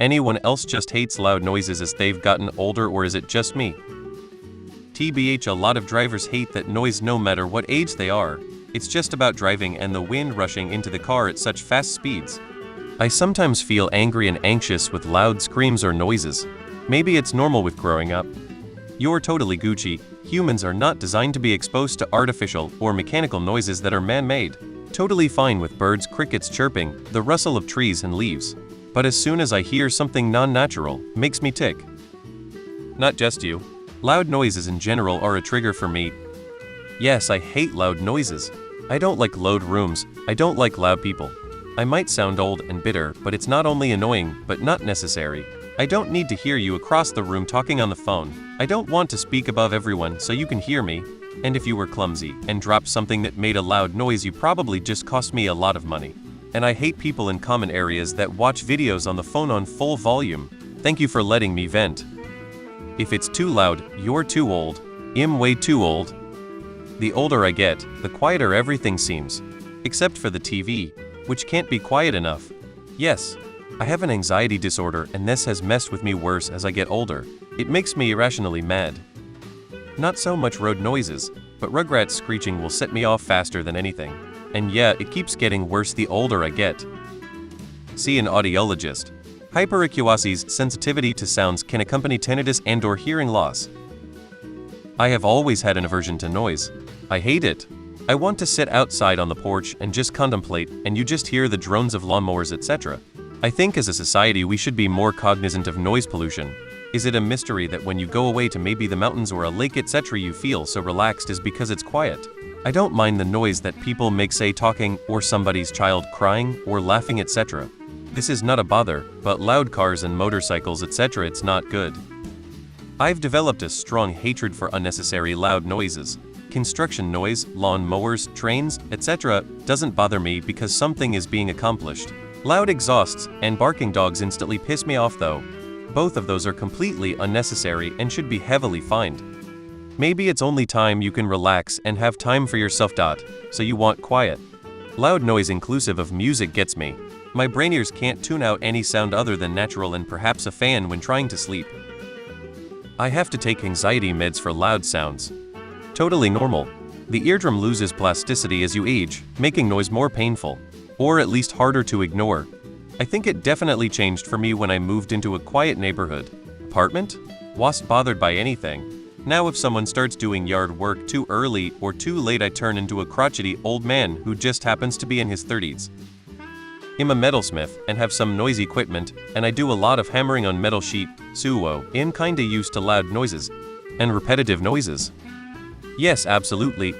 Anyone else just hates loud noises as they've gotten older, or is it just me? TBH, a lot of drivers hate that noise no matter what age they are. It's just about driving and the wind rushing into the car at such fast speeds. I sometimes feel angry and anxious with loud screams or noises. Maybe it's normal with growing up. You're totally Gucci. Humans are not designed to be exposed to artificial or mechanical noises that are man-made. Totally fine with birds, crickets chirping, the rustle of trees and leaves. But as soon as I hear something non-natural, makes me tick. Not just you. Loud noises in general are a trigger for me. Yes, I hate loud noises. I don't like loud rooms. I don't like loud people. I might sound old and bitter, but it's not only annoying, but not necessary. I don't need to hear you across the room talking on the phone. I don't want to speak above everyone so you can hear me. And if you were clumsy and dropped something that made a loud noise, you probably just cost me a lot of money. And I hate people in common areas that watch videos on the phone on full volume. Thank you for letting me vent. If it's too loud, you're too old. I'm way too old. The older I get, the quieter everything seems. Except for the TV, which can't be quiet enough. Yes, I have an anxiety disorder, and this has messed with me worse as I get older. It makes me irrationally mad. Not so much road noises, but Rugrats screeching will set me off faster than anything. And yeah, it keeps getting worse the older I get. See an audiologist. Hyperacuasi's sensitivity to sounds can accompany tinnitus and/or hearing loss. I have always had an aversion to noise. I hate it. I want to sit outside on the porch and just contemplate, and you just hear the drones of lawnmowers, etc. I think as a society we should be more cognizant of noise pollution. Is it a mystery that when you go away to maybe the mountains or a lake, etc., you feel so relaxed is because it's quiet? I don't mind the noise that people make, say talking, or somebody's child crying, or laughing, etc. This is not a bother, but loud cars and motorcycles, etc., it's not good. I've developed a strong hatred for unnecessary loud noises. Construction noise, lawn mowers, trains, etc. doesn't bother me because something is being accomplished. Loud exhausts and barking dogs instantly piss me off though. Both of those are completely unnecessary and should be heavily fined. Maybe it's only time you can relax and have time for yourself. So you want quiet. Loud noise inclusive of music gets me. My brain ears can't tune out any sound other than natural and perhaps a fan when trying to sleep. I have to take anxiety meds for loud sounds. Totally normal. The eardrum loses plasticity as you age, making noise more painful. Or at least harder to ignore. I think it definitely changed for me when I moved into a quiet neighborhood. Apartment? Wasn't bothered by anything. Now if someone starts doing yard work too early or too late, I turn into a crotchety old man who just happens to be in his 30s. I'm a metalsmith and have some noisy equipment, and I do a lot of hammering on metal sheet, suwo. I'm kinda used to loud noises and repetitive noises. Yes, absolutely,